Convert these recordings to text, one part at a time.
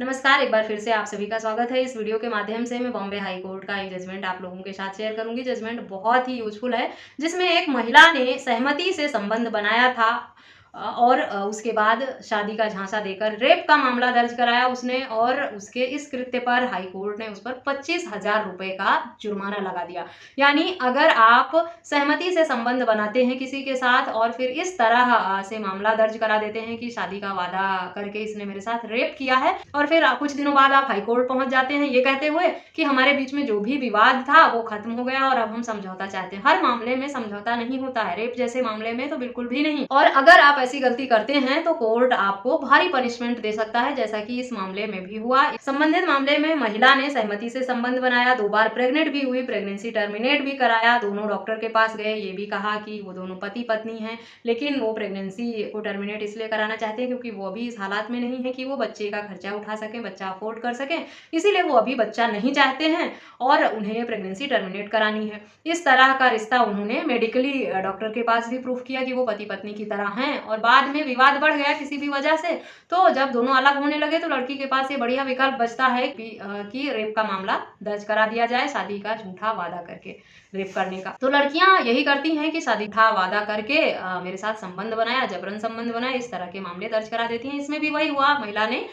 नमस्कार, एक बार फिर से आप सभी का स्वागत है। इस वीडियो के माध्यम से मैं बॉम्बे हाई कोर्ट का एक जजमेंट आप लोगों के साथ शेयर करूंगी। जजमेंट बहुत ही यूजफुल है, जिसमें एक महिला ने सहमति से संबंध बनाया था और उसके बाद शादी का झांसा देकर रेप का मामला दर्ज कराया उसने, और उसके इस कृत्य पर हाई कोर्ट ने उस पर 25,000 रुपए का जुर्माना लगा दिया। यानी अगर आप सहमति से संबंध बनाते हैं किसी के साथ और फिर इस तरह से मामला दर्ज करा देते हैं कि शादी का वादा करके इसने मेरे साथ रेप किया है, और फिर कुछ दिनों बाद आप हाई कोर्ट पहुंच जाते हैं ये कहते हुए कि हमारे बीच में जो भी विवाद था वो खत्म हो गया और अब हम समझौता चाहते हैं। हर मामले में समझौता नहीं होता है, रेप जैसे मामले में तो बिल्कुल भी नहीं। और अगर आप ऐसी गलती करते हैं तो कोर्ट आपको भारी पनिशमेंट दे सकता है, जैसा कि इस मामले में भी हुआ। संबंधित मामले में महिला ने सहमति से संबंध बनाया, 2 बार प्रेग्नेंट भी हुई, प्रेगनेंसी टर्मिनेट भी कराया, दोनों डॉक्टर के पास गए, ये भी कहा कि वो दोनों पति पत्नी हैं, लेकिन वो प्रेगनेंसी को टर्मिनेट इसलिए कराना चाहते हैं क्योंकि वो अभी इस हालात में नहीं है कि वो बच्चे का खर्चा उठा सकें, बच्चा अफोर्ड कर सकें, इसीलिए वो अभी बच्चा नहीं चाहते हैं और उन्हें प्रेगनेंसी टर्मिनेट करानी है। इस तरह का रिश्ता उन्होंने मेडिकली डॉक्टर के पास भी प्रूफ किया कि वो पति पत्नी की तरह हैं, और बाद में विवाद बढ़ गया किसी भी वजह से, तो जब दोनों अलग होने लगे तो लड़की के पास ये बढ़िया विकल्प बचता है कि रेप का मामला दर्ज करा दिया जाए, शादी का झूठा वादा करके रेप करने का। तो लड़कियां यही करती हैं कि शादी का वादा करके मेरे साथ संबंध बनाया, जबरन संबंध बनाया, इस तरह के मामले दर्ज करा देती हैं। इसमें भी वही हुआ, महिला ने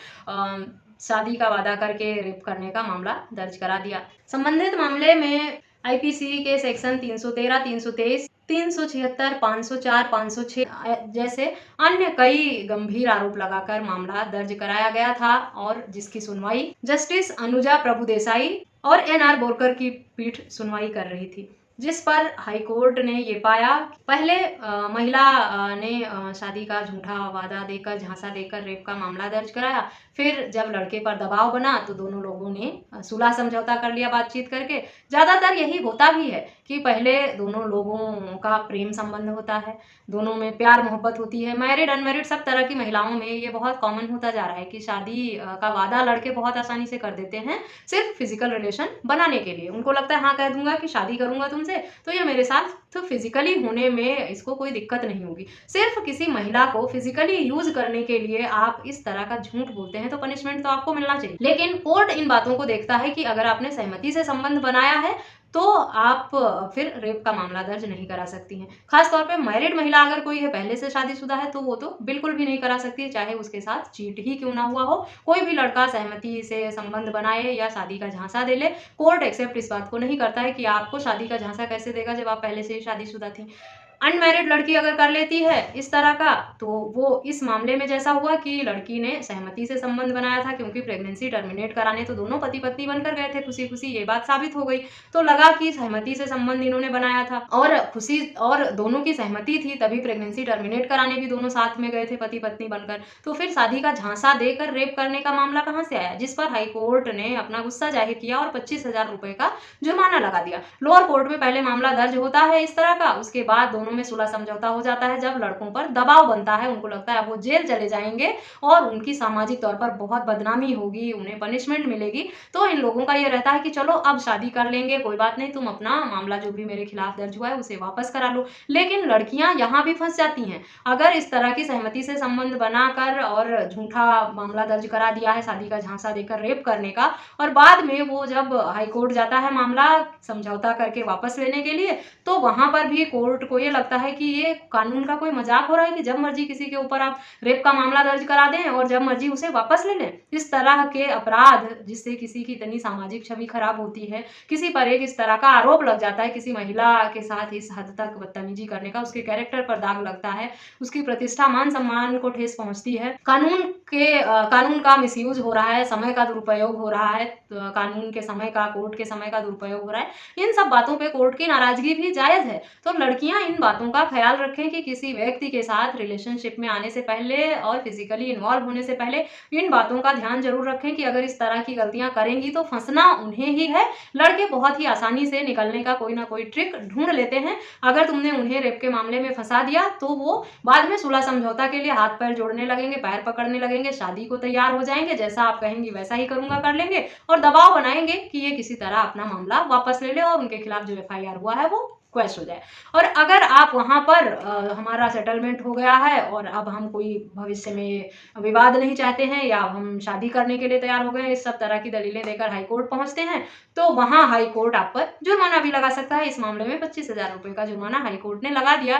शादी का वादा करके रेप करने का मामला दर्ज करा दिया। संबंधित मामले में आईपीसी के सेक्शन 313, 323, 376, 504, 506 जैसे अन्य कई गंभीर आरोप लगाकर मामला दर्ज कराया गया था, और जिसकी सुनवाई जस्टिस अनुजा प्रभुदेसाई और एनआर बोरकर की पीठ सुनवाई कर रही थी, जिस पर हाई कोर्ट ने ये पाया, पहले महिला ने शादी का झूठा वादा देकर, झांसा देकर रेप का मामला दर्ज कराया, फिर जब लड़के पर दबाव बना तो दोनों लोगों ने सुलह समझौता कर लिया बातचीत करके। ज़्यादातर यही होता भी है कि पहले दोनों लोगों का प्रेम संबंध होता है, दोनों में प्यार मोहब्बत होती है, मैरिड अनमैरिड सब तरह की महिलाओं में ये बहुत कॉमन होता जा रहा है कि शादी का वादा लड़के बहुत आसानी से कर देते हैं, सिर्फ फिजिकल रिलेशन बनाने के लिए। उनको लगता है हाँ कह दूंगा कि शादी करूंगा तुमसे तो ये मेरे साथ तो फिजिकली होने में इसको कोई दिक्कत नहीं होगी। सिर्फ किसी महिला को फिजिकली यूज करने के लिए आप इस तरह का झूठ बोलते हैं तो पनिशमेंट तो आपको मिलना चाहिए। लेकिन कोर्ट इन बातों को देखता है कि अगर आपने सहमति से संबंध बनाया है तो आप फिर रेप का मामला दर्ज नहीं करा सकती हैं। खासतौर पे मैरिड महिला अगर कोई है, पहले से शादीशुदा है, तो वो तो बिल्कुल भी नहीं करा सकती, चाहे उसके साथ चीट ही क्यों ना हुआ हो। कोई भी लड़का सहमति से संबंध बनाए या शादी का झांसा दे ले, कोर्ट एक्सेप्ट इस बात को नहीं करता है कि आपको शादी का झांसा कैसे देगा जब आप पहले से ही शादीशुदा थी। अनमैरिड लड़की अगर कर लेती है इस तरह का, तो वो इस मामले में जैसा हुआ कि लड़की ने सहमति से संबंध बनाया था, क्योंकि प्रेगनेंसी टर्मिनेट कराने तो दोनों पति पत्नी बनकर गए थे खुशी खुशी, ये बात साबित हो गई, तो लगा कि सहमति से संबंध इन्होंने बनाया था और खुशी और दोनों की सहमति थी, तभी प्रेगनेंसी टर्मिनेट कराने भी दोनों साथ में गए थे पति पत्नी बनकर। तो फिर शादी का झांसा देकर रेप करने का मामला कहाँ से आया, जिस पर हाई कोर्ट ने अपना गुस्सा जाहिर किया और 25,000 रुपए का जुर्माना लगा दिया। लोअर कोर्ट में पहले मामला दर्ज होता है इस तरह का, उसके बाद दोनों में सुलह समझौता हो जाता है। जब लड़कों पर दबाव बनता है, उनको लगता है वो जेल चले जाएंगे और उनकी सामाजिक तौर पर बहुत बदनामी होगी, उन्हें पनिशमेंट मिलेगी, तो इन लोगों का ये रहता है कि चलो अब शादी कर लेंगे, कोई बात नहीं, तुम अपना मामला जो भी मेरे खिलाफ दर्ज हुआ है उसे वापस करा लो। लेकिन लड़कियां यहाँ भी फंस जाती हैं। अगर इस तरह की सहमति से संबंध बनाकर और झूठा मामला दर्ज करा दिया है शादी का झांसा देकर रेप करने का, और बाद में वो जब हाई कोर्ट जाता है मामला समझौता करके वापस लेने के लिए, तो वहां पर भी कोर्ट को ये लगता है कि ये कानून का कोई मजाक हो रहा है कि जब मर्जी किसी के ऊपर आप रेप का मामला दर्ज करा दें और जब मर्जी उसे वापस ले लें। इस तरह के अपराध जिससे किसी की इतनी सामाजिक छवि खराब होती है, किसी पर एक इस तरह का आरोप लग जाता है, किसी महिला के साथ इस हद तक बदतमीजी करने का, उसके कैरेक्टर पर दाग लगता है, उसकी प्रतिष्ठा मान सम्मान को ठेस पहुंचती है, कानून का मिसयूज हो रहा है, समय का दुरुपयोग हो रहा है, कानून के समय का, कोर्ट के समय का दुरुपयोग हो रहा है, इन सब बातों पे कोर्ट की नाराजगी भी जायज है। तो लड़कियां इन बातों का ख्याल रखें कि किसी व्यक्ति के साथ रिलेशनशिप में आने से पहले और फिजिकली इन्वॉल्व होने से पहले इन बातों का ध्यान जरूर रखें कि अगर इस तरह की गलतियां करेंगी तो फंसना उन्हें ही है। लड़के बहुत ही आसानी से निकलने का कोई ना कोई ट्रिक ढूंढ लेते हैं। अगर तुमने उन्हें रेप के मामले में फंसा दिया तो वो बाद में सुलह समझौता के लिए हाथ पैर जोड़ने लगेंगे, पैर पकड़ने लगेंगे, शादी को तैयार हो जाएंगे, जैसा आप कहेंगी वैसा ही करूंगा कर लेंगे, और दबाव बनाएंगे कि ये किसी तरह अपना मामला वापस ले ले और उनके खिलाफ जो FIR हुआ है वो क्वेश हो जाए। और अगर आप वहाँ पर हमारा सेटलमेंट हो गया है और अब हम कोई भविष्य में विवाद नहीं चाहते हैं या हम शादी करने के लिए तैयार हो गए हैं, इस सब तरह की दलीलें देकर हाई कोर्ट पहुँचते हैं, तो वहाँ हाई कोर्ट आप पर जुर्माना भी लगा सकता है। इस मामले में 25,000 रुपये का जुर्माना हाई कोर्ट ने लगा दिया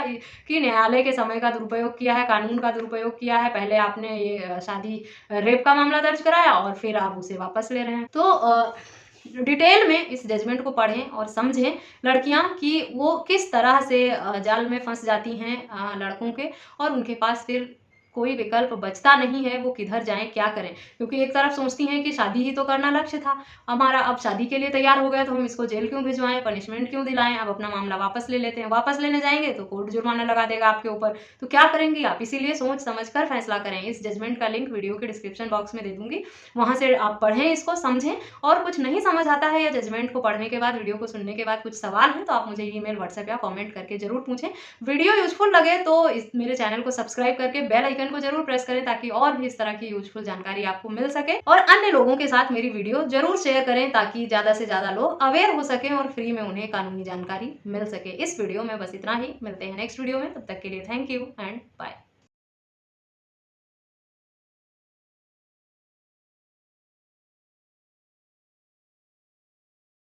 कि न्यायालय के समय का दुरुपयोग किया है, कानून का दुरुपयोग किया है। पहले आपने ये शादी रेप का मामला दर्ज कराया और फिर आप उसे वापस ले रहे हैं। तो डिटेल में इस जजमेंट को पढ़ें और समझें लड़कियां कि वो किस तरह से जाल में फंस जाती हैं लड़कों के, और उनके पास फिर कोई विकल्प बचता नहीं है, वो किधर जाएं, क्या करें। क्योंकि एक तरफ सोचती हैं कि शादी ही तो करना लक्ष्य था हमारा, अब शादी के लिए तैयार हो गया तो हम इसको जेल क्यों भिजवाएं, पनिशमेंट क्यों दिलाएं, अब अपना मामला वापस ले लेते हैं। वापस लेने जाएंगे तो कोर्ट जुर्माना लगा देगा आपके ऊपर, तो क्या करेंगी आप। इसीलिए सोच समझ कर फैसला करें। इस जजमेंट का लिंक वीडियो के डिस्क्रिप्शन बॉक्स में दे दूंगी, वहां से आप पढ़ें, इसको समझें। और कुछ नहीं समझ आता है या जजमेंट को पढ़ने के बाद, वीडियो को सुनने के बाद कुछ सवाल है तो आप मुझे ईमेल, व्हाट्सएप या कमेंट करके जरूर पूछें। वीडियो यूजफुल लगे तो मेरे चैनल को सब्सक्राइब करके बेल आइकन को जरूर प्रेस करें ताकि और भी इस तरह की यूजफुल जानकारी आपको मिल सके। और अन्य लोगों के साथ मेरी वीडियो जरूर शेयर करें ताकि ज्यादा से ज्यादा लोग अवेयर हो सके और फ्री में उन्हें कानूनी जानकारी मिल सके। इस वीडियो में बस इतना ही, मिलते हैं नेक्स्ट वीडियो में, तब तक के लिए थैंक यू एंड बाय।